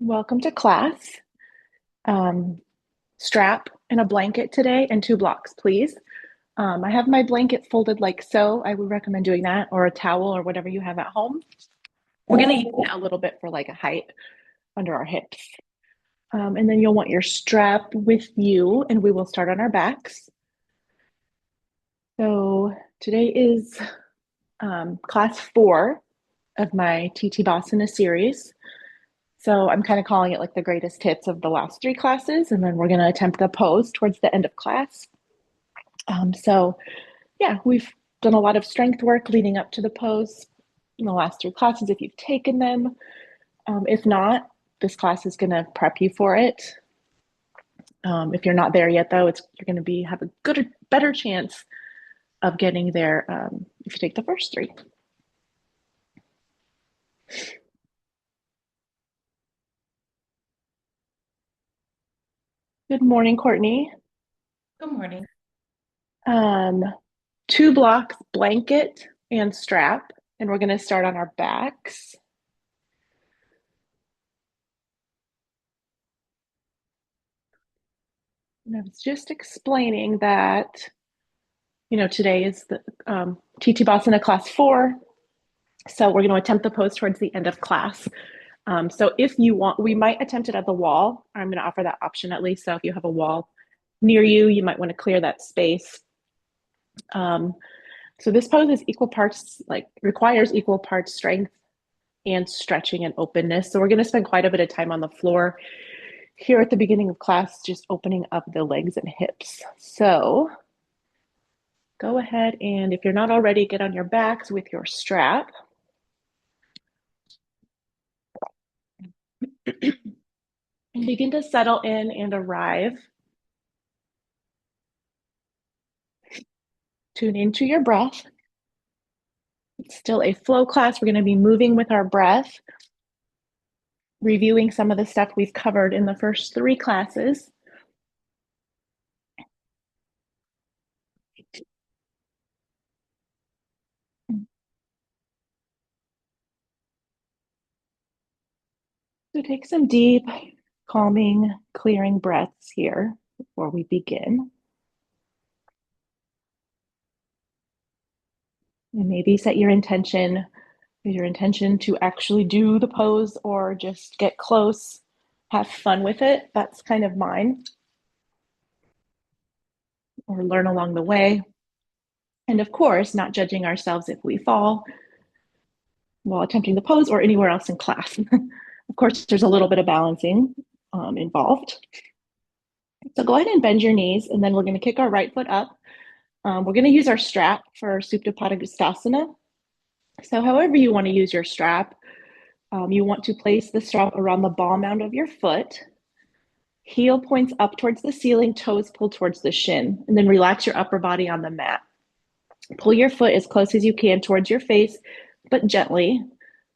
Welcome to class. Um, Strap and a blanket today and two blocks, please. I have my blanket folded like so. I would recommend doing that, or a towel or whatever you have at home. We're going to use it a little bit for like a height under our hips. And then you'll want your strap with you, and we will start on our backs. So today is class 4 of my Tittibhasana series. So I'm kind of calling it like the greatest hits of the last 3 classes, and then we're going to attempt the pose towards the end of class. So yeah, we've done a lot of strength work leading up to the pose in the last 3 classes if you've taken them. If not, this class is going to prep you for it. If you're not there yet, though, you're going to have a better chance of getting there if you take the first 3. Good morning, Courtney. Good morning. Um, 2 blocks, blanket and strap, and we're going to start on our backs. And I was just explaining that, today is the Tittibhasana class 4. So we're going to attempt the pose towards the end of class. So if you want, we might attempt it at the wall. I'm going to offer that option at least. So if you have a wall near you, you might want to clear that space. So this pose is equal parts, like requires equal parts strength and stretching and openness. So we're going to spend quite a bit of time on the floor here at the beginning of class, just opening up the legs and hips. So go ahead and if you're not already, get on your backs with your strap. And begin to settle in and arrive. Tune into your breath. It's still a flow class. We're going to be moving with our breath, reviewing some of the stuff we've covered in the first 3 classes. So take some deep, calming, clearing breaths here before we begin. And maybe set your intention. Is your intention to actually do the pose or just get close, have fun with it? That's kind of mine. Or learn along the way. And of course, not judging ourselves if we fall while attempting the pose or anywhere else in class. Of course, there's a little bit of balancing involved. So go ahead and bend your knees, and then we're going to kick our right foot up. We're going to use our strap for Supta Padangusthasana. So however you want to use your strap, you want to place the strap around the ball mound of your foot. Heel points up towards the ceiling, toes pull towards the shin, and then relax your upper body on the mat. Pull your foot as close as you can towards your face, but gently,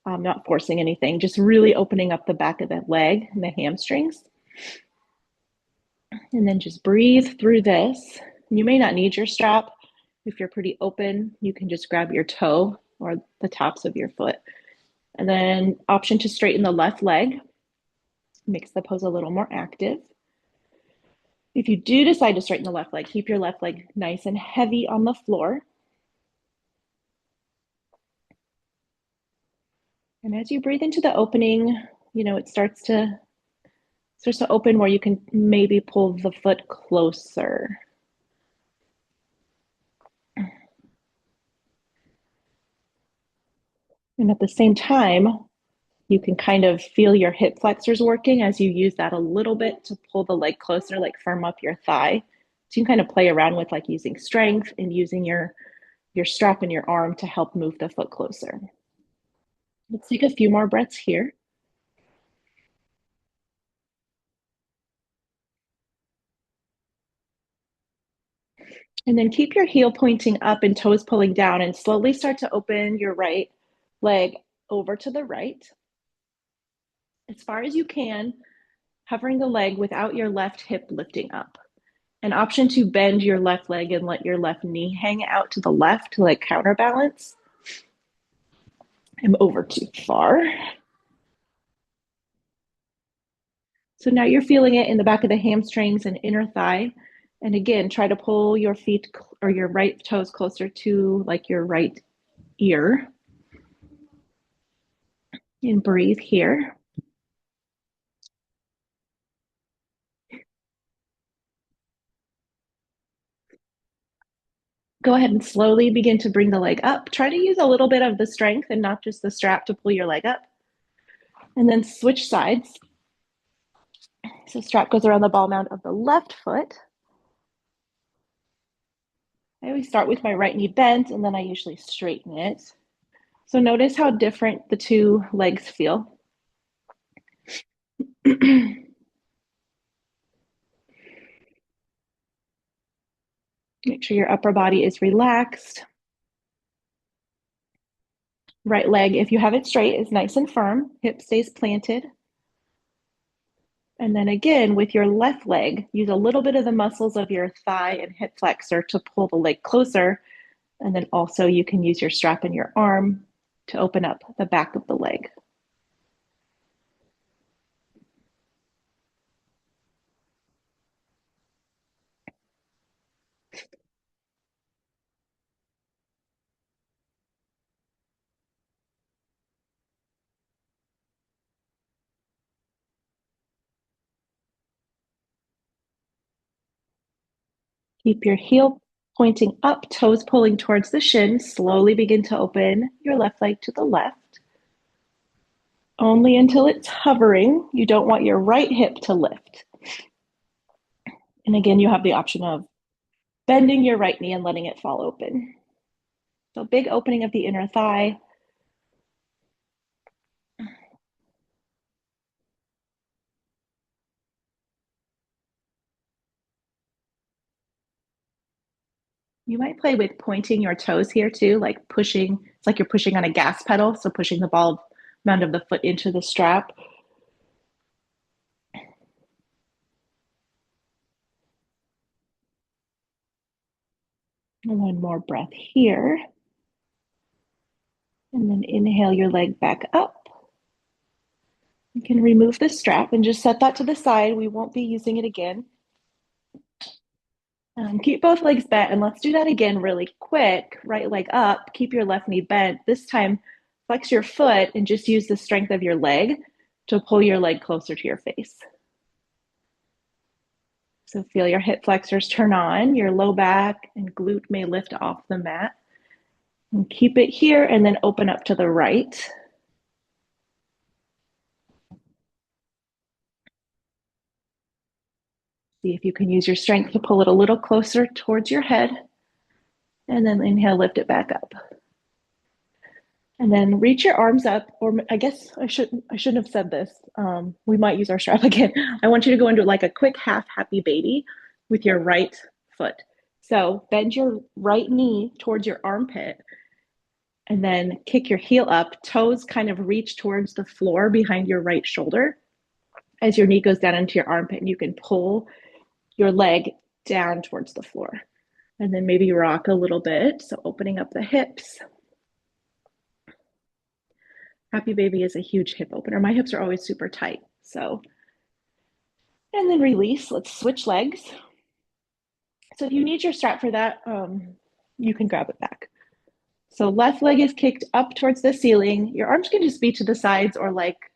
not forcing anything, just really opening up the back of the leg and the hamstrings. And then just breathe through this. You may not need your strap. If you're pretty open, you can just grab your toe or the tops of your foot. And then option to straighten the left leg makes the pose a little more active. If you do decide to straighten the left leg, keep your left leg nice and heavy on the floor. And as you breathe into the opening, it starts to open where you can maybe pull the foot closer. And at the same time, you can kind of feel your hip flexors working as you use that a little bit to pull the leg closer, like firm up your thigh. So you can kind of play around with like using strength and using your strap in your arm to help move the foot closer. Let's take a few more breaths here. And then keep your heel pointing up and toes pulling down and slowly start to open your right leg over to the right as far as you can, hovering the leg without your left hip lifting up. An option to bend your left leg and let your left knee hang out to the left to like counterbalance. I'm over too far. So now you're feeling it in the back of the hamstrings and inner thigh. And again, try to pull your feet or your right toes closer to like your right ear. And breathe here. Go ahead and slowly begin to bring the leg up. Try to use a little bit of the strength and not just the strap to pull your leg up. And then switch sides. So strap goes around the ball mound of the left foot. I always start with my right knee bent and then I usually straighten it. So notice how different the two legs feel. Make sure your upper body is relaxed. Right leg, if you have it straight, is nice and firm. Hip stays planted. And then again, with your left leg, use a little bit of the muscles of your thigh and hip flexor to pull the leg closer. And then also you can use your strap in your arm to open up the back of the leg. Keep your heel pointing up, toes pulling towards the shin. Slowly begin to open your left leg to the left. Only until it's hovering. You don't want your right hip to lift. And again, you have the option of bending your right knee and letting it fall open. So big opening of the inner thigh. You might play with pointing your toes here too, like pushing. It's like you're pushing on a gas pedal. So pushing the ball mound of the foot into the strap. And one more breath here. And then inhale your leg back up. You can remove the strap and just set that to the side. We won't be using it again. Keep both legs bent, and let's do that again really quick. Right leg up, keep your left knee bent. This time, flex your foot and just use the strength of your leg to pull your leg closer to your face. So feel your hip flexors turn on, your low back and glute may lift off the mat. And keep it here and then open up to the right. See if you can use your strength to pull it a little closer towards your head. And then inhale, lift it back up. And then reach your arms up, or I guess I shouldn't have said this. We might use our strap again. I want you to go into like a quick half happy baby with your right foot. So bend your right knee towards your armpit and then kick your heel up. Toes kind of reach towards the floor behind your right shoulder as your knee goes down into your armpit, and you can pull your leg down towards the floor. And then maybe rock a little bit. So opening up the hips. Happy baby is a huge hip opener. My hips are always super tight. So, and then release. Let's switch legs. So if you need your strap for that, you can grab it back. So left leg is kicked up towards the ceiling. Your arms can just be to the sides or like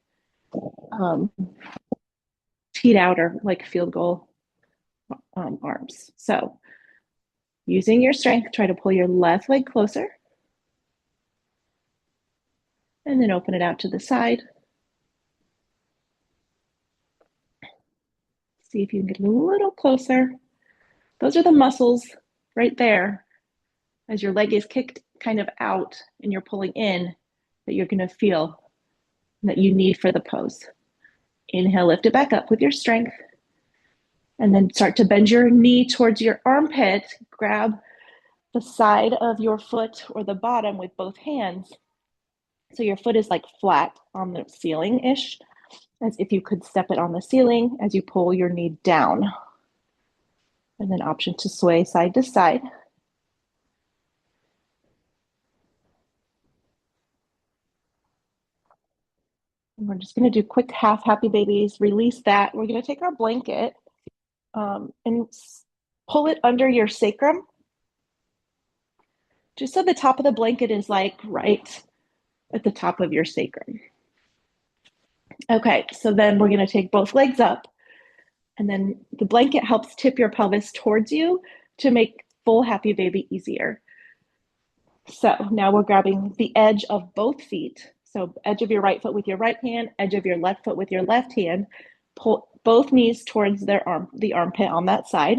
teed out or like field goal arms. So using your strength, try to pull your left leg closer. And then open it out to the side. See if you can get a little closer. Those are the muscles right there as your leg is kicked kind of out and you're pulling in that you're going to feel that you need for the pose. Inhale, lift it back up with your strength. And then start to bend your knee towards your armpit. Grab the side of your foot or the bottom with both hands. So your foot is like flat on the ceiling-ish, as if you could step it on the ceiling as you pull your knee down. And then option to sway side to side. And we're just going to do quick half happy babies, release that. We're going to take our blanket and pull it under your sacrum, just so the top of the blanket is like right at the top of your sacrum. Okay, so then we're going to take both legs up, and then the blanket helps tip your pelvis towards you to make full happy baby easier. So now we're grabbing the edge of both feet. So edge of your right foot with your right hand, edge of your left foot with your left hand. Pull both knees towards the armpit on that side.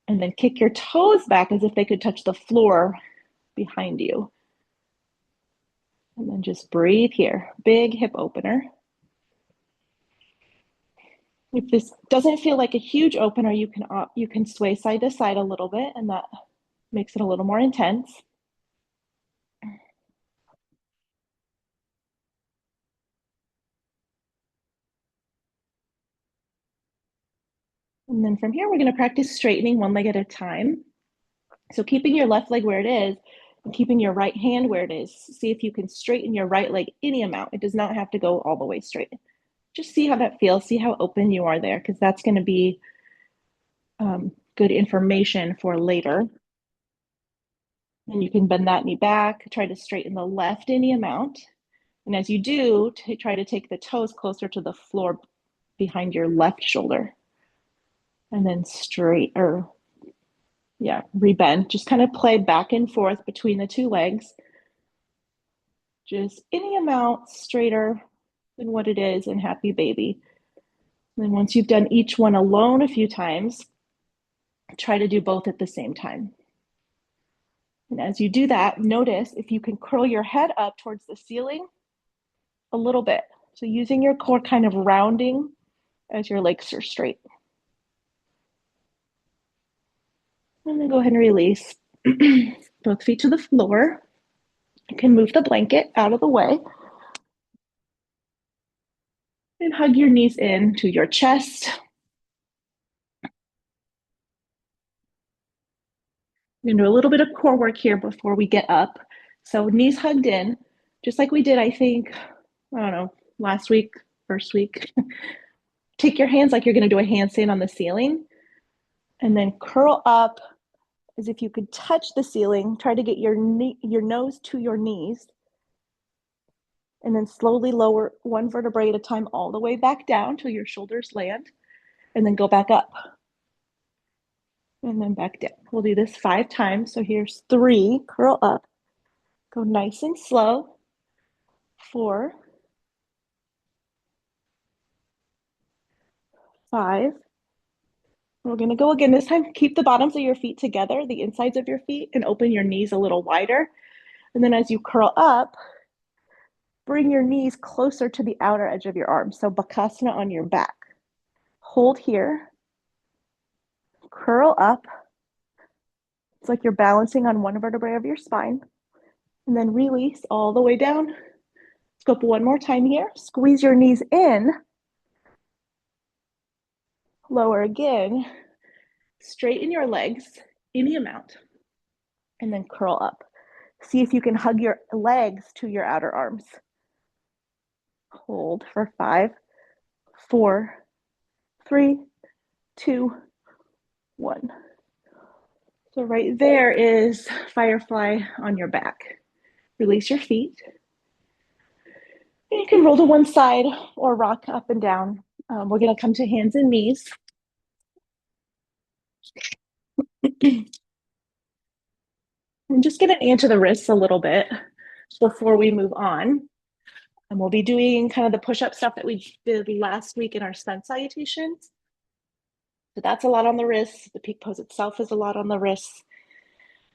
And then kick your toes back as if they could touch the floor behind you. And then just breathe here. Big hip opener. If this doesn't feel like a huge opener, you can sway side to side a little bit, and that makes it a little more intense. And then from here, we're going to practice straightening one leg at a time. So keeping your left leg where it is and keeping your right hand where it is. See if you can straighten your right leg any amount. It does not have to go all the way straight. Just see how that feels. See how open you are there, because that's going to be good information for later. And you can bend that knee back, try to straighten the left any amount. And as you do, try to take the toes closer to the floor behind your left shoulder. And then rebend. Just kind of play back and forth between the two legs. Just any amount straighter than what it is in Happy Baby. And then once you've done each one alone a few times, try to do both at the same time. And as you do that, notice if you can curl your head up towards the ceiling a little bit. So using your core, kind of rounding as your legs are straight. And then go ahead and release both feet to the floor. You can move the blanket out of the way. And hug your knees in to your chest. We're going to do a little bit of core work here before we get up. So knees hugged in, just like we did, I think, I don't know, last week, first week. Take your hands like you're going to do a handstand on the ceiling, and then curl up as if you could touch the ceiling. Try to get your nose to your knees, and then slowly lower one vertebrae at a time all the way back down till your shoulders land, and then go back up. And then back down. We'll do this 5 times. So here's 3, curl up. Go nice and slow. 4, 5. We're going to go again. This time, keep the bottoms of your feet together, the insides of your feet, and open your knees a little wider. And then as you curl up, bring your knees closer to the outer edge of your arms. So Bakasana on your back. Hold here. Curl up. It's like you're balancing on one vertebrae of your spine. And then release all the way down. Let's go up one more time here. Squeeze your knees in. Lower again. Straighten your legs any amount. And then curl up. See if you can hug your legs to your outer arms. Hold for 5, 4, 3, 2, 1. So right there is Firefly on your back. Release your feet. And you can roll to one side or rock up and down. We're going to come to hands and knees. I'm just going to anchor the wrists a little bit before we move on. And we'll be doing kind of the push-up stuff that we did last week in our sun salutations. So that's a lot on the wrists. The peak pose itself is a lot on the wrists.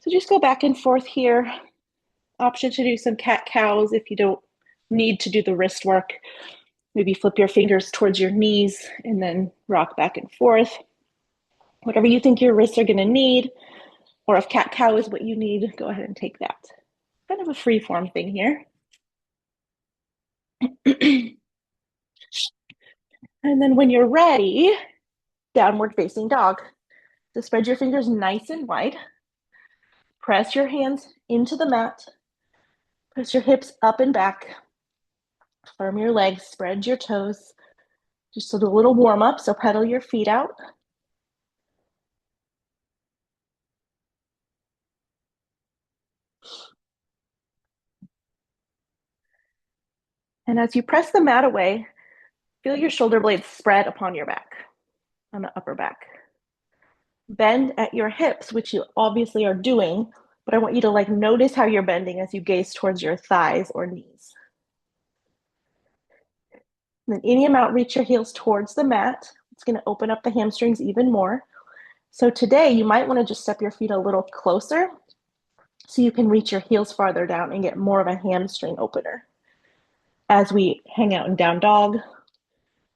So just go back and forth here. Option to do some cat-cows if you don't need to do the wrist work. Maybe flip your fingers towards your knees and then rock back and forth. Whatever you think your wrists are going to need, or if cat-cow is what you need, go ahead and take that. Kind of a free form thing here. And then when you're ready, downward facing dog. So spread your fingers nice and wide. Press your hands into the mat. Press your hips up and back. Firm your legs, spread your toes. Just a little warm up, so pedal your feet out. And as you press the mat away, feel your shoulder blades spread upon your back, on the upper back. Bend at your hips, which you obviously are doing, but I want you to notice how you're bending as you gaze towards your thighs or knees. And then any amount, reach your heels towards the mat. It's going to open up the hamstrings even more. So today you might want to just step your feet a little closer so you can reach your heels farther down and get more of a hamstring opener as we hang out in down dog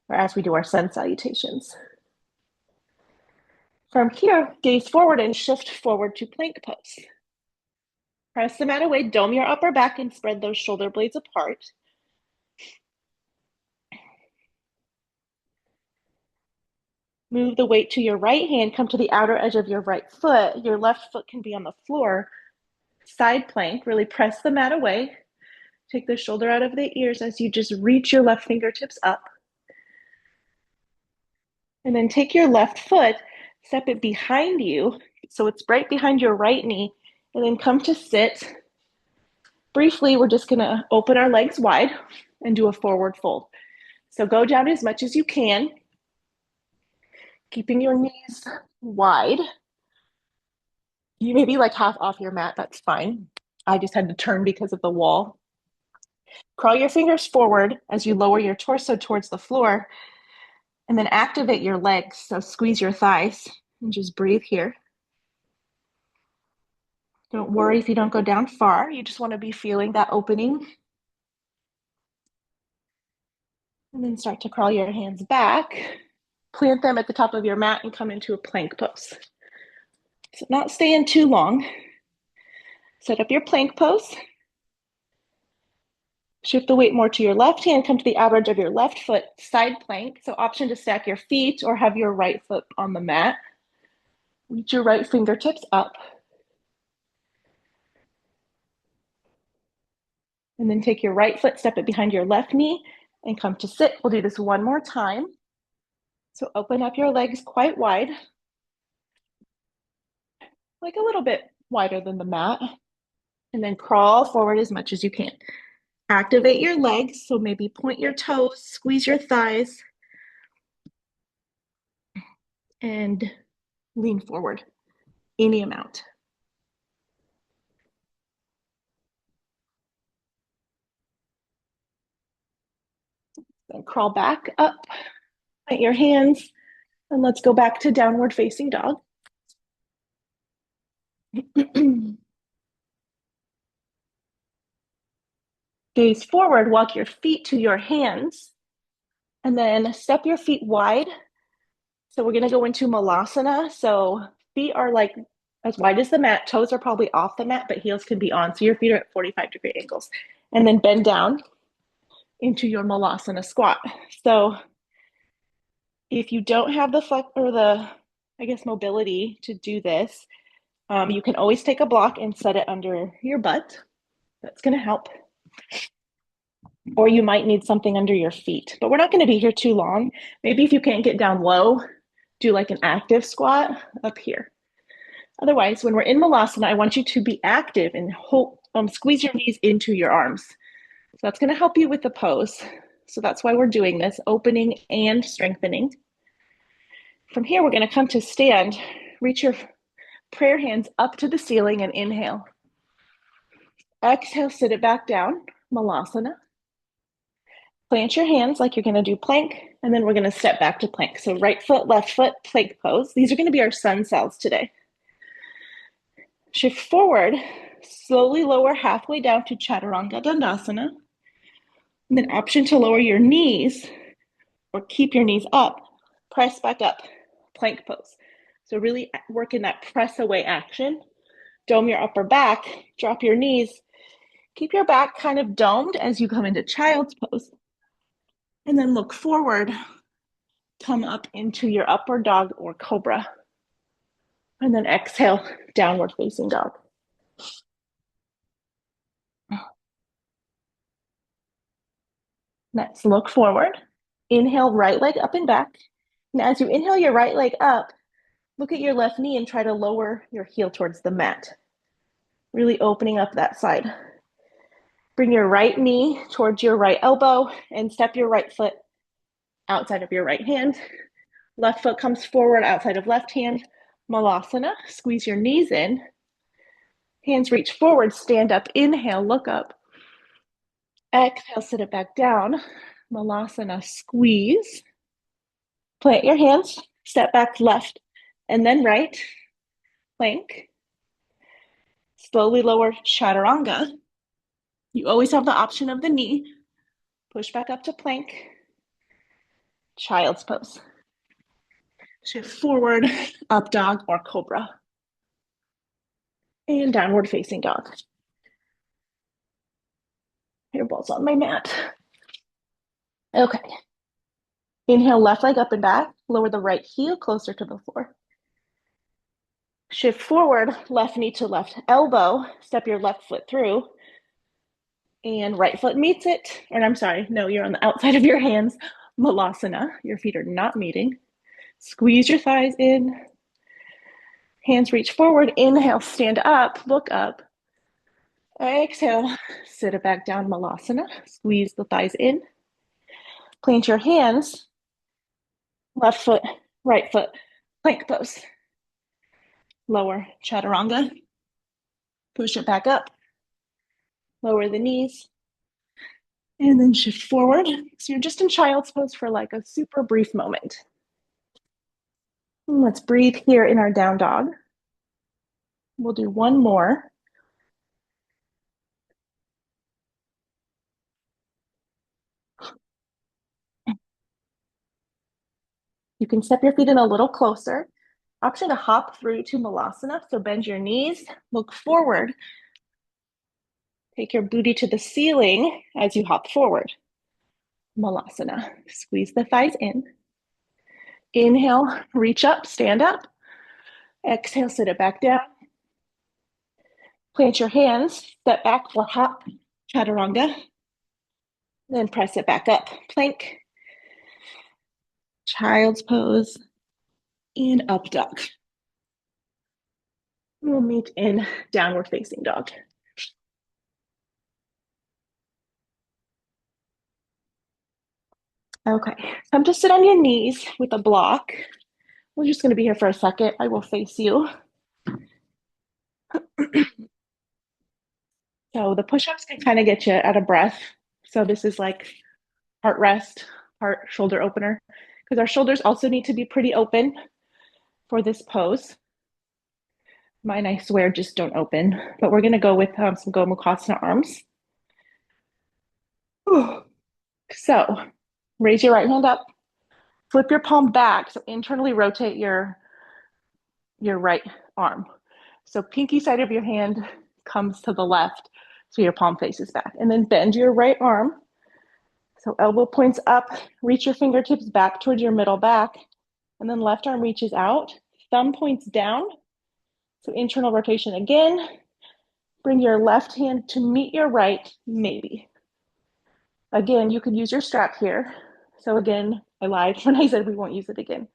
or as we do our sun salutations. From here, gaze forward and shift forward to plank pose. Press the mat away, dome your upper back and spread those shoulder blades apart. Move the weight to your right hand, come to the outer edge of your right foot. Your left foot can be on the floor. Side plank, really press the mat away. Take the shoulder out of the ears as you just reach your left fingertips up. And then take your left foot, step it behind you, so it's right behind your right knee, and then come to sit. Briefly, we're just gonna open our legs wide and do a forward fold. So go down as much as you can, keeping your knees wide. You may be half off your mat, that's fine. I just had to turn because of the wall. Crawl your fingers forward as you lower your torso towards the floor, and then activate your legs. So squeeze your thighs and just breathe here. Don't worry if you don't go down far. You just want to be feeling that opening. And then start to crawl your hands back. Plant them at the top of your mat and come into a plank pose. So not staying too long. Set up your plank pose. Shift the weight more to your left hand, come to the outer edge of your left foot, side plank. So option to stack your feet or have your right foot on the mat. Reach your right fingertips up. And then take your right foot, step it behind your left knee, and come to sit. We'll do this one more time. So open up your legs quite wide, a little bit wider than the mat, and then crawl forward as much as you can. Activate your legs, so maybe point your toes, squeeze your thighs, and lean forward any amount. Then crawl back up, plant your hands, and let's go back to downward facing dog. Gaze forward, walk your feet to your hands, and then step your feet wide. So we're gonna go into Malasana. So feet are as wide as the mat, toes are probably off the mat, but heels can be on. So your feet are at 45-degree angles. And then bend down into your Malasana squat. So if you don't have the flex or mobility to do this, you can always take a block and set it under your butt. That's gonna help. Or you might need something under your feet, but we're not gonna be here too long. Maybe if you can't get down low, do an active squat up here. Otherwise, when we're in Malasana, I want you to be active and squeeze your knees into your arms. So that's gonna help you with the pose. So that's why we're doing this, opening and strengthening. From here, we're gonna come to stand, reach your prayer hands up to the ceiling and inhale. Exhale, sit it back down, Malasana. Plant your hands like you're gonna do plank, and then we're gonna step back to plank. So right foot, left foot, plank pose. These are gonna be our sun cells today. Shift forward, slowly lower halfway down to Chaturanga Dandasana. And then option to lower your knees or keep your knees up, press back up, plank pose. So really work in that press away action. Dome your upper back, drop your knees, keep your back kind of domed as you come into child's pose. And then look forward, come up into your upward dog or cobra. And then exhale, downward facing dog. Next, look forward. Inhale, right leg up and back. And as you inhale your right leg up, look at your left knee and try to lower your heel towards the mat. Really opening up that side. Bring your right knee towards your right elbow and step your right foot outside of your right hand. Left foot comes forward outside of left hand. Malasana, squeeze your knees in. Hands reach forward, stand up, inhale, look up. Exhale, sit it back down. Malasana, squeeze. Plant your hands, step back left and then right. Plank. Slowly lower chaturanga. You always have the option of the knee. Push back up to plank. Child's pose. Shift forward, up dog or cobra. And downward facing dog. Hairballs on my mat. Okay. Inhale, left leg up and back. Lower the right heel closer to the floor. Shift forward, left knee to left elbow. Step your left foot through. And right foot meets it. Or I'm sorry, no, you're on the outside of your hands. Malasana. Your feet are not meeting. Squeeze your thighs in. Hands reach forward. Inhale, stand up, look up. Exhale, sit it back down, Malasana. Squeeze the thighs in. Plant your hands. Left foot, right foot, plank pose. Lower chaturanga. Push it back up. Lower the knees. And then shift forward. So you're just in child's pose for like a super brief moment. And let's breathe here in our down dog. We'll do one more. You can step your feet in a little closer. Option to hop through to Malasana. So bend your knees, look forward. Take your booty to the ceiling as you hop forward. Malasana. Squeeze the thighs in. Inhale, reach up, stand up. Exhale, sit it back down. Plant your hands, step back or hop, chaturanga. Then press it back up, plank, child's pose, and up dog. We'll meet in downward facing dog. Okay, come to sit on your knees with a block. We're just going to be here for a second. I will face you. So the push-ups can kind of get you out of breath. So this is like part rest, part shoulder opener, because our shoulders also need to be pretty open for this pose. Mine, I swear, just don't open. But we're going to go with some Gomukhasana arms. So raise your right hand up. Flip your palm back. So internally rotate your right arm. So pinky side of your hand comes to the left. So your palm faces back. And then bend your right arm. So elbow points up. Reach your fingertips back towards your middle back. And then left arm reaches out. Thumb points down. So internal rotation again. Bring your left hand to meet your right, maybe. Again, you could use your strap here. So again, I lied when I said we won't use it again.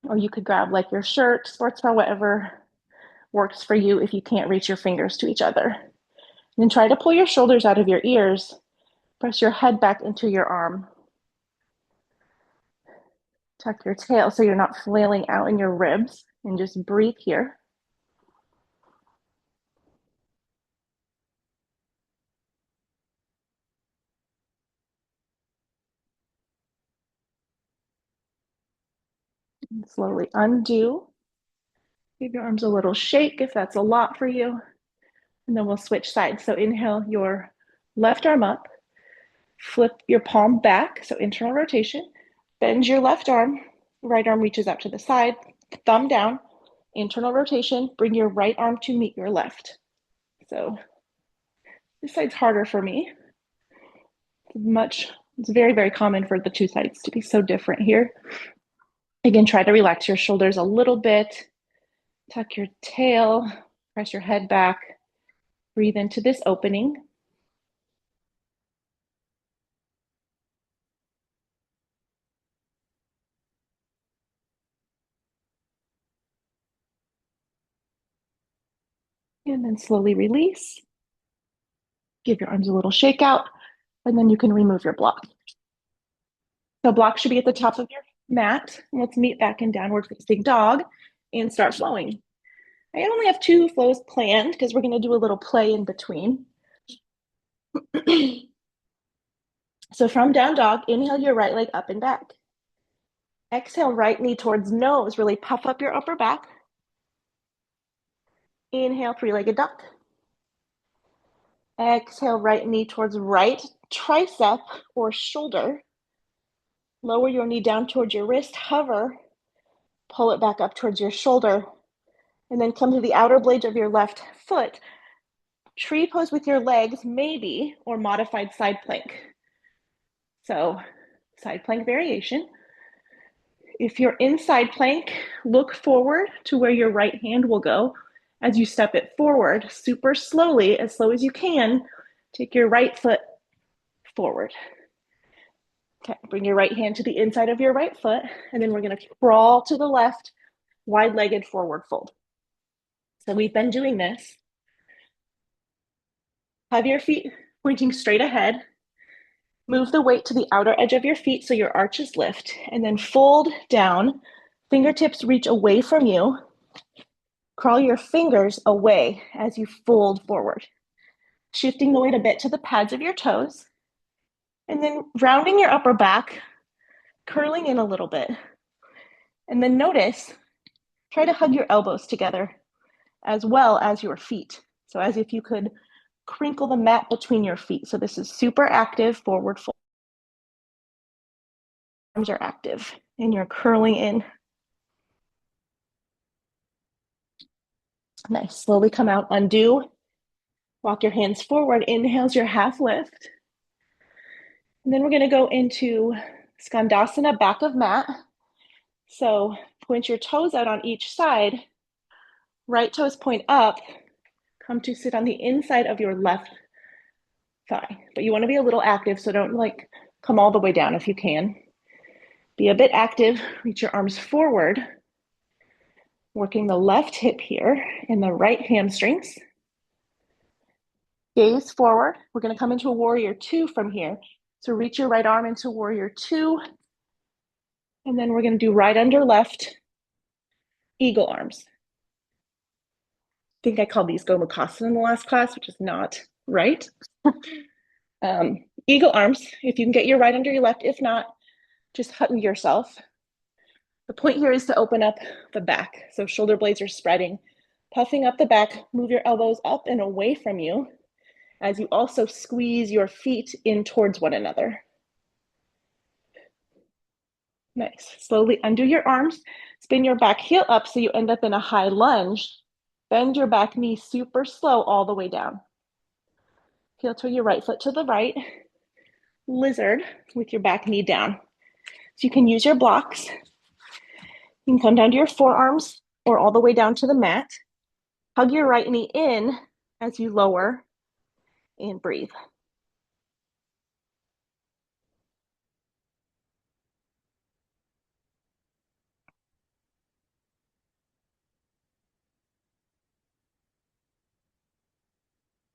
Or you could grab like your shirt, sports bra, whatever works for you if you can't reach your fingers to each other. And then try to pull your shoulders out of your ears. Press your head back into your arm. Tuck your tail so you're not flailing out in your ribs, and just breathe here. And slowly undo. Give your arms a little shake if that's a lot for you. And then we'll switch sides. So inhale your left arm up. Flip your palm back, so internal rotation. Bend your left arm. Right arm reaches out to the side. Thumb down. Internal rotation. Bring your right arm to meet your left. So this side's harder for me. It's very, very common for the two sides to be so different here. Again, try to relax your shoulders a little bit. Tuck your tail. Press your head back. Breathe into this opening. And then slowly release. Give your arms a little shake out, and then you can remove your block. So block should be at the top of your mat. Let's meet back in downward facing dog and start flowing. I only have 2 flows planned because we're going to do a little play in between. So from down dog, inhale your right leg up and back. Exhale, right knee towards nose. Really puff up your upper back. Inhale, 3-legged dog. Exhale, right knee towards right tricep or shoulder. Lower your knee down towards your wrist, hover, pull it back up towards your shoulder, and then come to the outer blades of your left foot. Tree pose with your legs, maybe, or modified side plank. So, side plank variation. If you're in side plank, look forward to where your right hand will go as you step it forward, super slowly, as slow as you can. Take your right foot forward. Okay, bring your right hand to the inside of your right foot, and then we're going to crawl to the left, wide-legged forward fold. So we've been doing this. Have your feet pointing straight ahead. Move the weight to the outer edge of your feet so your arches lift, and then fold down. Fingertips reach away from you. Crawl your fingers away as you fold forward, shifting the weight a bit to the pads of your toes, and then rounding your upper back, curling in a little bit. And then notice, try to hug your elbows together as well as your feet. So as if you could crinkle the mat between your feet. So this is super active forward fold. Arms are active and you're curling in. Nice. Slowly come out, undo. Walk your hands forward. Inhales your half lift. And then we're going to go into Skandasana, back of mat. So point your toes out on each side. Right toes point up. Come to sit on the inside of your left thigh. But you want to be a little active, so don't come all the way down if you can. Be a bit active. Reach your arms forward. Working the left hip here and the right hamstrings. Gaze forward. We're going to come into a warrior 2 from here. So reach your right arm into warrior 2. And then we're going to do right under left, eagle arms. I think I called these Gomukhasana in the last class, which is not right. Eagle arms, if you can get your right under your left. If not, just hug yourself. The point here is to open up the back. So shoulder blades are spreading. Puffing up the back, move your elbows up and away from you as you also squeeze your feet in towards one another. Nice. Slowly undo your arms. Spin your back heel up so you end up in a high lunge. Bend your back knee super slow all the way down. Heel to your right foot to the right. Lizard with your back knee down. So you can use your blocks. You can come down to your forearms or all the way down to the mat. Hug your right knee in as you lower and breathe.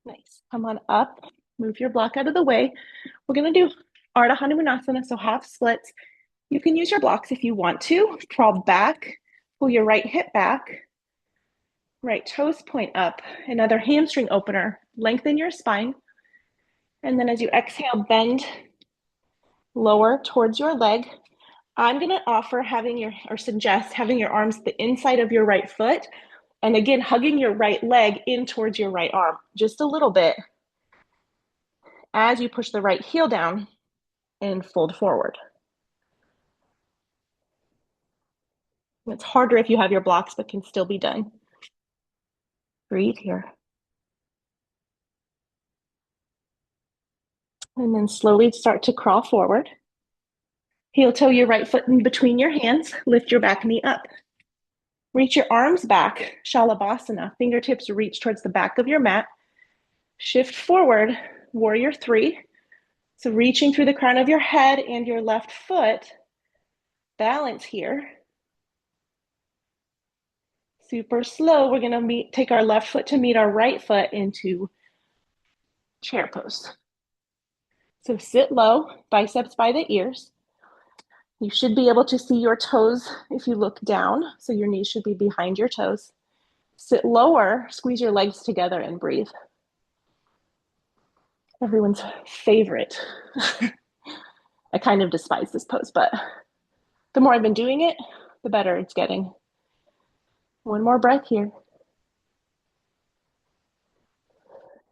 Nice. Come on up. Move your block out of the way. We're going to do Ardha Hanumanasana, so half splits. You can use your blocks if you want to. Crawl back. Pull your right hip back. Right toes point up. Another hamstring opener. Lengthen your spine. And then as you exhale, bend lower towards your leg. I'm going to offer suggest having your arms the inside of your right foot. And again, hugging your right leg in towards your right arm, just a little bit as you push the right heel down and fold forward. It's harder if you have your blocks, but can still be done. Breathe here. And then slowly start to crawl forward. Heel toe your right foot in between your hands. Lift your back knee up. Reach your arms back, Shalabhasana. Fingertips reach towards the back of your mat. Shift forward, warrior 3. So reaching through the crown of your head and your left foot. Balance here. Super slow, we're gonna take our left foot to meet our right foot into chair pose. So sit low, biceps by the ears. You should be able to see your toes if you look down, so your knees should be behind your toes. Sit lower, squeeze your legs together and breathe. Everyone's favorite. I kind of despise this pose, but the more I've been doing it, the better it's getting. One more breath here.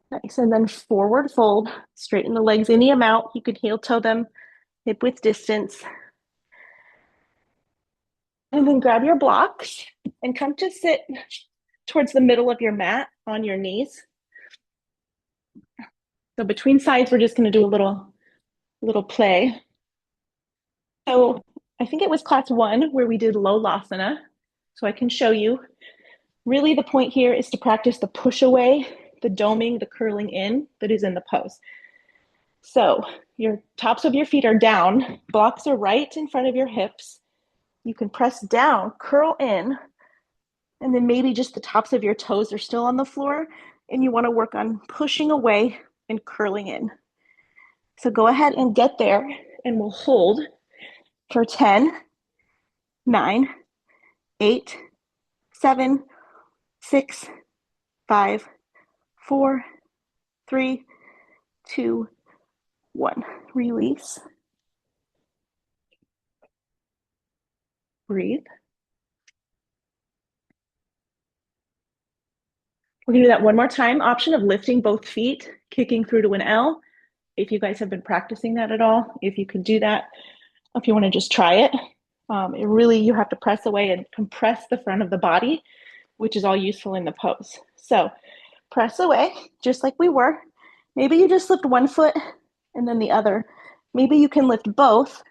Nice, and then forward fold, straighten the legs any amount. You could heel toe them, hip width distance. And then grab your blocks and come to sit towards the middle of your mat on your knees. So between sides, we're just gonna do a little play. So I think it was class 1 where we did low lasana. So I can show you. Really the point here is to practice the push away, the doming, the curling in that is in the pose. So your tops of your feet are down, blocks are right in front of your hips. You can press down, curl in, and then maybe just the tops of your toes are still on the floor, and you want to work on pushing away and curling in. So go ahead and get there, and we'll hold for 10, 9, 8, 7, 6, 5, 4, 3, 2, 1. Release. Breathe. We're gonna do that one more time. Option of lifting both feet, kicking through to an L. If you guys have been practicing that at all, if you can do that, if you wanna just try it. You have to press away and compress the front of the body, which is all useful in the pose. So press away, just like we were. Maybe you just lift one foot and then the other. Maybe you can lift both.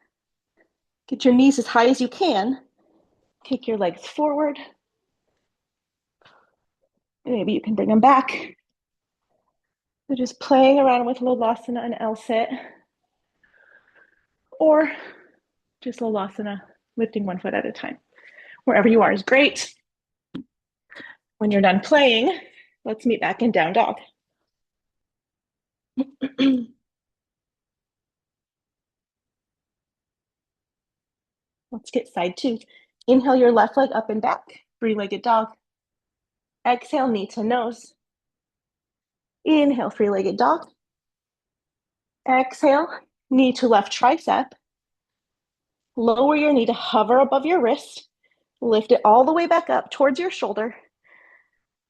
Get your knees as high as you can. Kick your legs forward. Maybe you can bring them back. So just playing around with Lolasana and L-sit. Or just Lolasana, lifting one foot at a time. Wherever you are is great. When you're done playing, let's meet back in down dog. Let's get side 2. Inhale your left leg up and back, three-legged dog. Exhale, knee to nose. Inhale, three-legged dog. Exhale, knee to left tricep. Lower your knee to hover above your wrist. Lift it all the way back up towards your shoulder.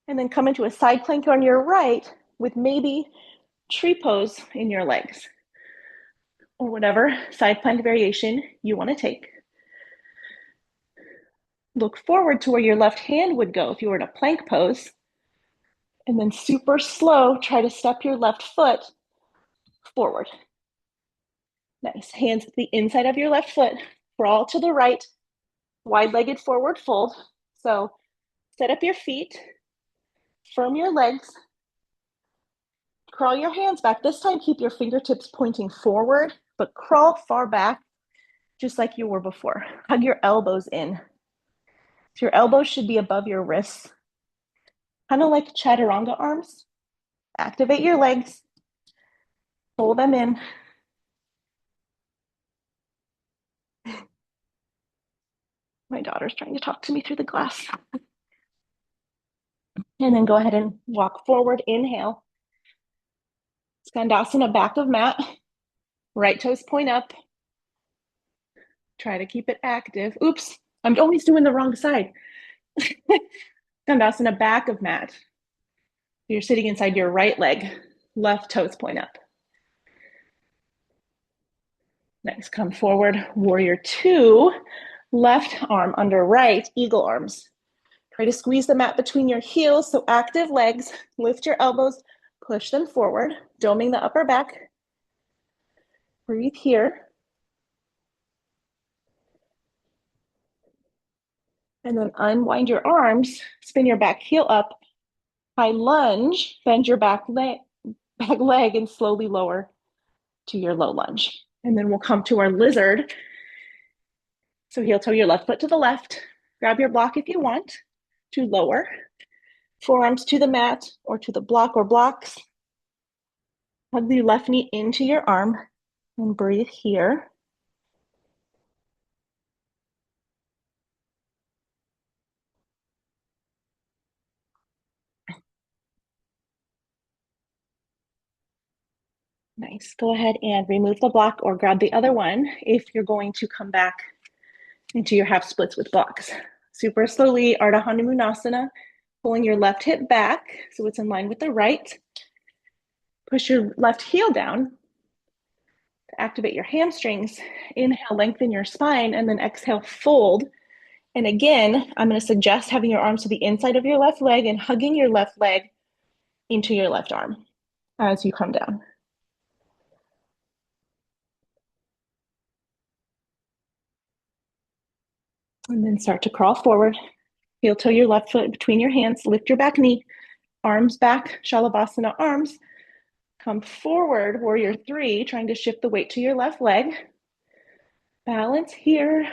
And then come into a side plank on your right with maybe tree pose in your legs. Or whatever side plank variation you want to take. Look forward to where your left hand would go if you were in a plank pose. And then super slow, try to step your left foot forward. Nice. Hands at the inside of your left foot. Crawl to the right. Wide-legged forward fold. So set up your feet. Firm your legs. Crawl your hands back. This time, keep your fingertips pointing forward, but crawl far back, just like you were before. Hug your elbows in. So your elbows should be above your wrists. Kind of like chaturanga arms. Activate your legs. Pull them in. My daughter's trying to talk to me through the glass. And then go ahead and walk forward. Inhale. Skandasana, back of mat. Right toes point up. Try to keep it active. Oops, I'm always doing the wrong side. Skandasana, back of mat. You're sitting inside your right leg. Left toes point up. Next, come forward. Warrior 2. Left arm under right, eagle arms. Try to squeeze the mat between your heels, so active legs. Lift your elbows, push them forward, doming the upper back. Breathe here. And then unwind your arms, spin your back heel up, high lunge, bend your back leg, and slowly lower to your low lunge. And then we'll come to our lizard. So heel toe your left foot to the left. Grab your block if you want. to lower. Forearms to the mat or to the block or blocks. Hug the left knee into your arm and breathe here. Nice. Go ahead and remove the block or grab the other one if you're going to come back into your half splits with blocks. Super slowly, Ardha Hanumanasana, pulling your left hip back so it's in line with the right. Push your left heel down to activate your hamstrings. Inhale, lengthen your spine, and then exhale, fold. And again, I'm going to suggest having your arms to the inside of your left leg and hugging your left leg into your left arm as you come down. And then start to crawl forward. Heel toe your left foot between your hands. Lift your back knee. Arms back. Shalabhasana arms. Come forward, warrior three, trying to shift the weight to your left leg. Balance here.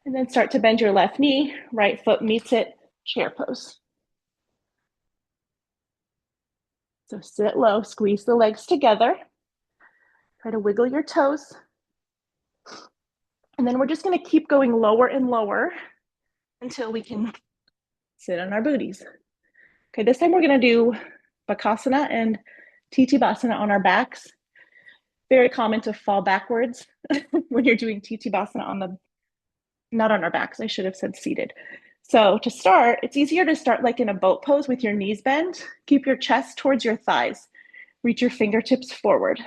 And then start to bend your left knee. Right foot meets it. Chair pose. So sit low. Squeeze the legs together. Try to wiggle your toes. And then we're just going to keep going lower and lower until we can sit on our booties. Okay, this time we're going to do Bakasana and Tittibhasana on our backs. Very common to fall backwards when you're doing Tittibhasana on the, not on our backs, I should have said seated. So to start, it's easier to start like in a boat pose with your knees bent. Keep your chest towards your thighs. Reach your fingertips forward.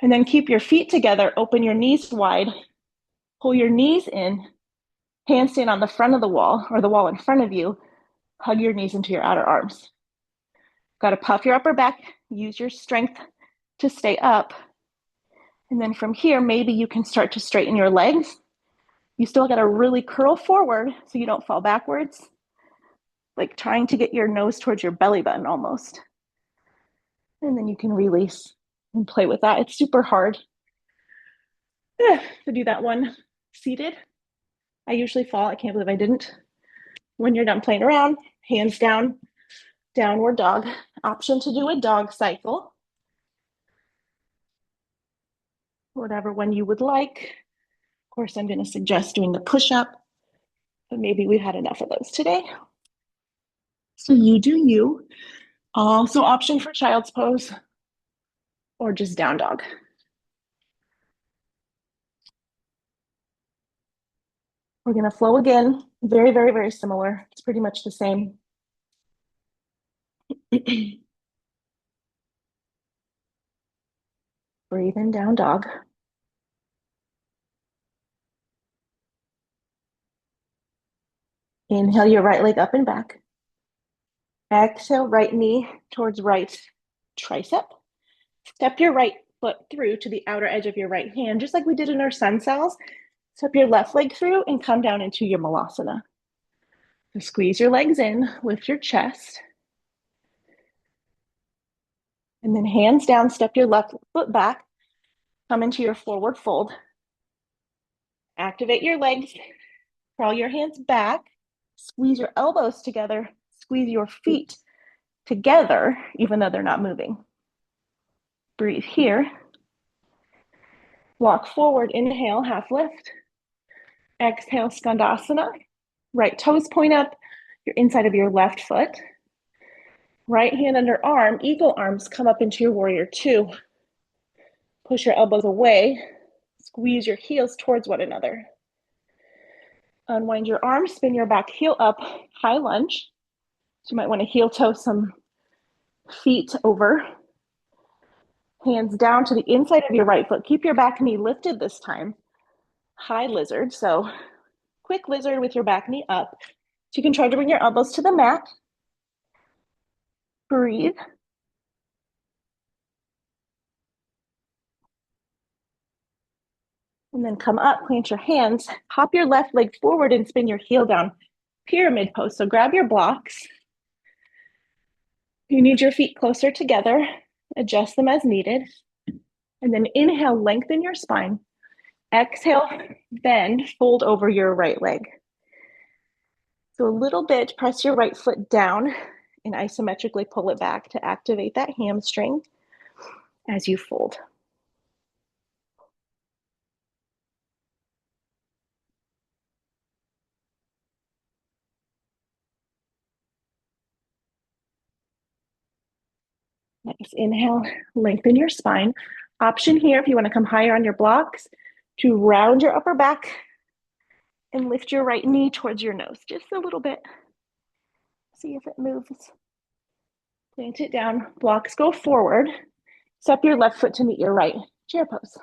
And then keep your feet together, open your knees wide, pull your knees in, handstand on the front of the wall or the wall in front of you, hug your knees into your outer arms. Got to puff your upper back, use your strength to stay up. And then from here, maybe you can start to straighten your legs. You still got to really curl forward so you don't fall backwards, like trying to get your nose towards your belly button almost. And then you can release and play with that. It's super hard to do that one seated. I usually fall. I can't believe I didn't. When you're done playing around, hands down, downward dog. Option to do a dog cycle. Whatever one you would like. Of course, I'm going to suggest doing the push-up, but maybe we've had enough of those today. So you do you. Also option for child's pose or just down dog. We're going to flow again. Very, very, very similar. It's pretty much the same. Breathe in, down dog. Inhale your right leg up and back. Exhale, right knee towards right tricep. Step your right foot through to the outer edge of your right hand, just like we did in our sun cells. Step your left leg through and come down into your malasana. So squeeze your legs in, lift your chest. And then hands down, step your left foot back, come into your forward fold. Activate your legs, crawl your hands back, squeeze your elbows together, squeeze your feet together, even though they're not moving. Breathe here. Walk forward, inhale, half lift. Exhale, skandasana. Right toes point up, your inside of your left foot. Right hand under arm, eagle arms come up into your warrior two. Push your elbows away, squeeze your heels towards one another. Unwind your arms, spin your back heel up, high lunge. So you might want to heel toe some feet over. Hands down to the inside of your right foot. Keep your back knee lifted this time. High lizard, so quick lizard with your back knee up. So you can try to bring your elbows to the mat. Breathe. And then come up, plant your hands, hop your left leg forward and spin your heel down. Pyramid pose, so grab your blocks. You need your feet closer together, adjust them as needed. And then inhale, lengthen your spine. Exhale, bend, fold over your right leg. So a little bit, press your right foot down and isometrically pull it back to activate that hamstring as you fold. Nice. Inhale, lengthen your spine. Option here, if you want to come higher on your blocks, to round your upper back and lift your right knee towards your nose, just a little bit. See if it moves. Plant it down, blocks go forward. Step your left foot to meet your right. Chair pose.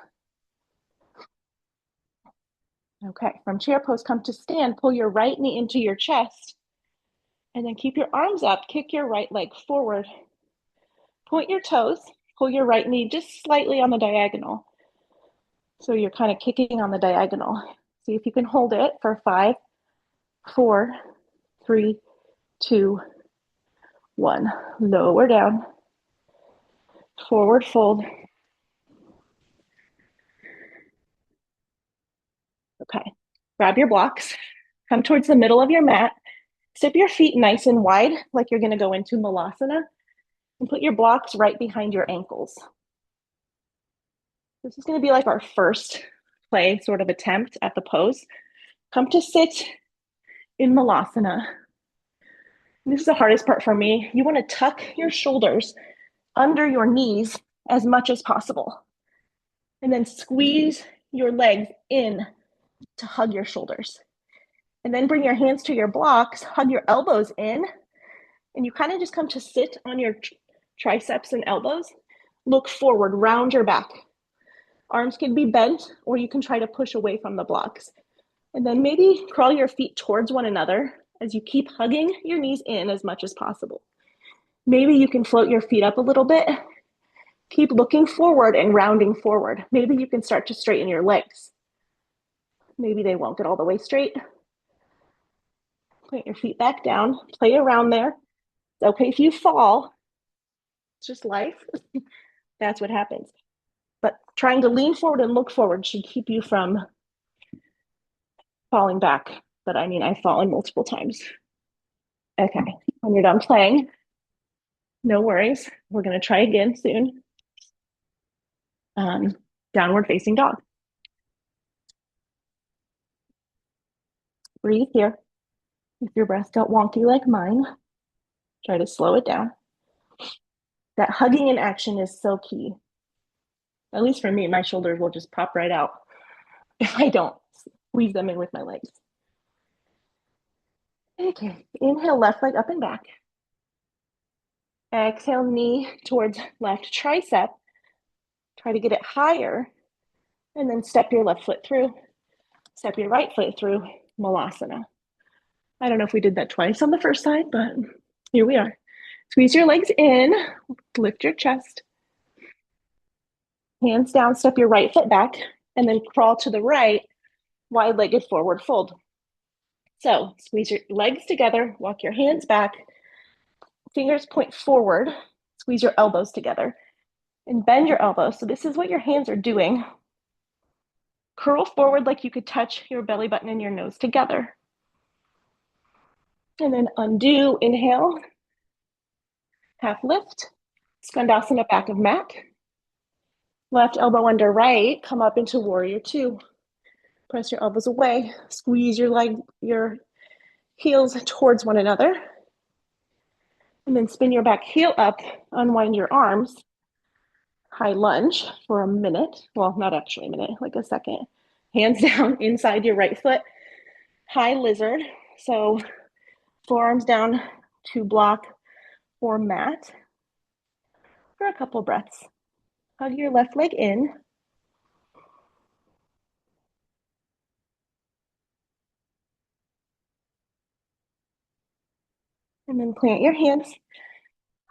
Okay, from chair pose, come to stand, pull your right knee into your chest, and then keep your arms up, kick your right leg forward. Point your toes, pull your right knee just slightly on the diagonal. So you're kind of kicking on the diagonal. See if you can hold it for 5, 4, 3, 2, 1. Lower down. Forward fold. Okay. Grab your blocks. Come towards the middle of your mat. Step your feet nice and wide, like you're going to go into Malasana. And put your blocks right behind your ankles. This is going to be like our first play sort of attempt at the pose. Come to sit in Malasana. This is the hardest part for me. You want to tuck your shoulders under your knees as much as possible. And then squeeze your legs in to hug your shoulders. And then bring your hands to your blocks, hug your elbows in, and you kind of just come to sit on your triceps and elbows. Look forward, round your back. Arms can be bent, or you can try to push away from the blocks. And then maybe crawl your feet towards one another as you keep hugging your knees in as much as possible. Maybe you can float your feet up a little bit. Keep looking forward and rounding forward. Maybe you can start to straighten your legs. Maybe they won't get all the way straight. Put your feet back down. Play around there. It's okay if you fall. It's just life. That's what happens. But trying to lean forward and look forward should keep you from falling back. But I mean, I've fallen multiple times. Okay, when you're done playing, no worries. We're going to try again soon. Downward facing dog. Breathe here. If your breath got wonky like mine, try to slow it down. That hugging in action is so key. At least for me, my shoulders will just pop right out if I don't squeeze them in with my legs. Okay, inhale, left leg up and back. Exhale, knee towards left tricep. Try to get it higher, and then step your left foot through. Step your right foot through, Malasana. I don't know if we did that twice on the first side, but here we are. Squeeze your legs in, lift your chest. Hands down, step your right foot back, and then crawl to the right, wide-legged forward fold. So squeeze your legs together, walk your hands back, fingers point forward, squeeze your elbows together, and bend your elbows. So this is what your hands are doing. Curl forward like you could touch your belly button and your nose together. And then undo, inhale, half lift, Skandasana back of mat. Left elbow under right, come up into warrior two. Press your elbows away, squeeze your heels towards one another. And then spin your back heel up, unwind your arms. High lunge for a minute. Well, not actually a minute, like a second. Hands down inside your right foot. High lizard. So forearms down to block or mat for a couple breaths. Hug your left leg in. And then plant your hands.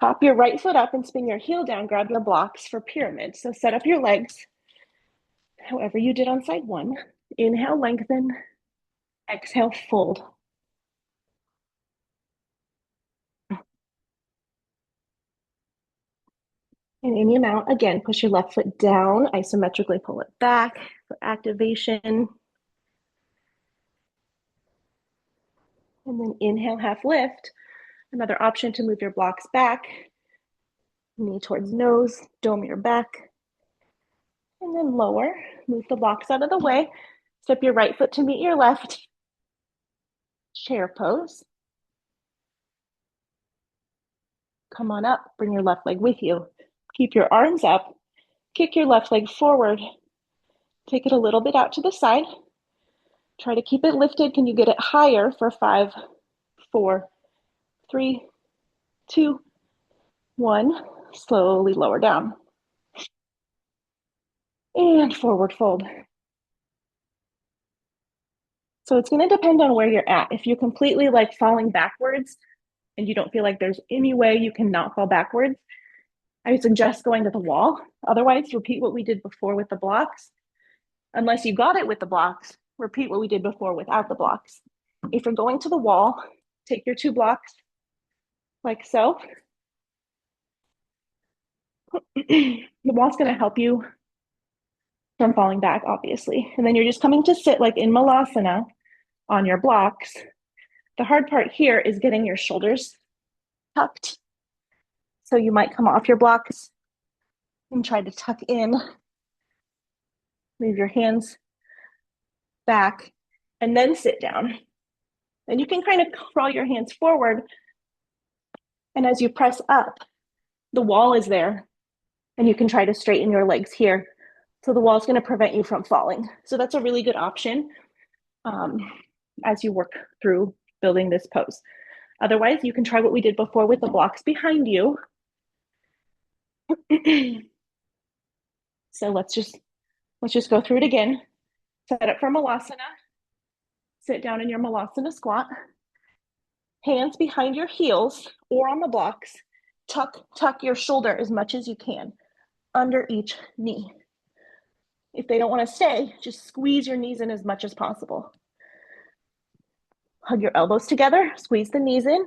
Hop your right foot up and spin your heel down. Grab your blocks for pyramid. So set up your legs however you did on side one. Inhale, lengthen. Exhale, fold. And any amount, again, push your left foot down, isometrically pull it back for activation. And then inhale, half lift. Another option to move your blocks back. Knee towards nose, dome your back. And then lower, move the blocks out of the way. Step your right foot to meet your left. Chair pose. Come on up, bring your left leg with you. Keep your arms up. Kick your left leg forward. Take it a little bit out to the side. Try to keep it lifted. Can you get it higher for 5, 4, 3, 2, 1. Slowly lower down. And forward fold. So it's going to depend on where you're at. If you're completely like falling backwards and you don't feel like there's any way you can not fall backwards, I would suggest going to the wall. Otherwise, repeat what we did before with the blocks. Unless you got it with the blocks, repeat what we did before without the blocks. If you're going to the wall, take your 2 blocks like so. The wall's going to help you from falling back, obviously. And then you're just coming to sit like in Malasana on your blocks. The hard part here is getting your shoulders tucked. So you might come off your blocks and try to tuck in. Leave your hands back and then sit down. And you can kind of crawl your hands forward. And as you press up, the wall is there. And you can try to straighten your legs here. So the wall is going to prevent you from falling. So that's a really good option as you work through building this pose. Otherwise, you can try what we did before with the blocks behind you. So let's just go through it again. Set up for Malasana. Sit down in your Malasana squat. Hands behind your heels or on the blocks. Tuck your shoulder as much as you can under each knee. If they don't want to stay, just squeeze your knees in as much as possible. Hug your elbows together, squeeze the knees in,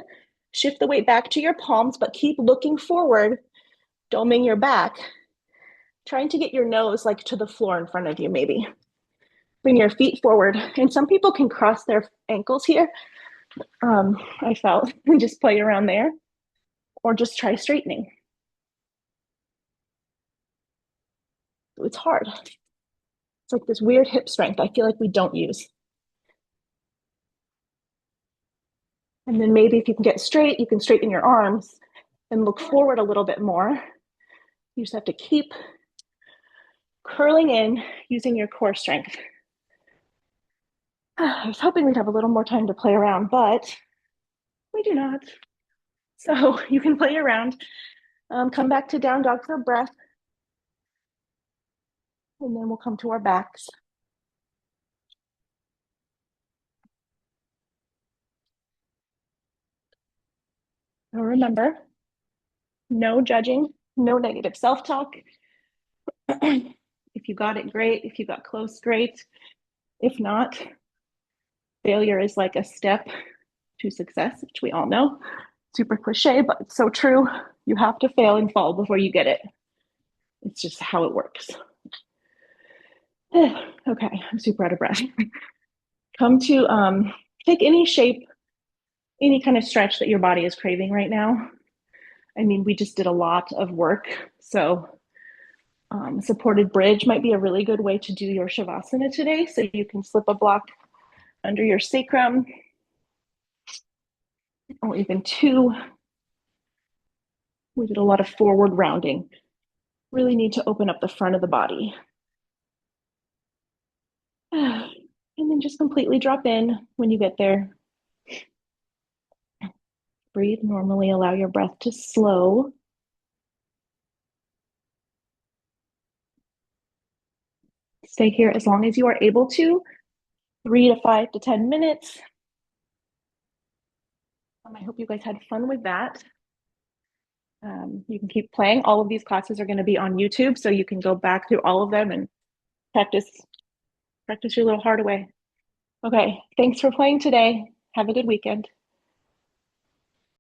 shift the weight back to your palms, but keep looking forward, doming your back, trying to get your nose like to the floor in front of you maybe. Bring your feet forward. And some people can cross their ankles here. I felt, and just play around there, or just try straightening. It's hard. It's like this weird hip strength I feel like we don't use. And then maybe if you can get straight, you can straighten your arms and look forward a little bit more. You just have to keep curling in using your core strength. I was hoping we'd have a little more time to play around, but we do not. So you can play around. Come back to down dog for breath. And then we'll come to our backs. Now remember, no judging, no negative self-talk. If you got it, great. If you got close, great. If not, failure is like a step to success, which we all know. Super cliche, but it's so true. You have to fail and fall before you get it. It's just how it works. Okay, I'm super out of breath. Come to take any shape, any kind of stretch that your body is craving right now. I mean, we just did a lot of work, so supported bridge might be a really good way to do your Shavasana today. So you can slip a block under your sacrum, or even 2. We did a lot of forward rounding. Really need to open up the front of the body. And then just completely drop in when you get there. Breathe normally, allow your breath to slow. Stay here as long as you are able to, 3 to 5 to 10 minutes. I hope you guys had fun with that. You can keep playing. All of these classes are going to be on YouTube, so you can go back through all of them and practice your little heart away. Okay, thanks for playing today. Have a good weekend.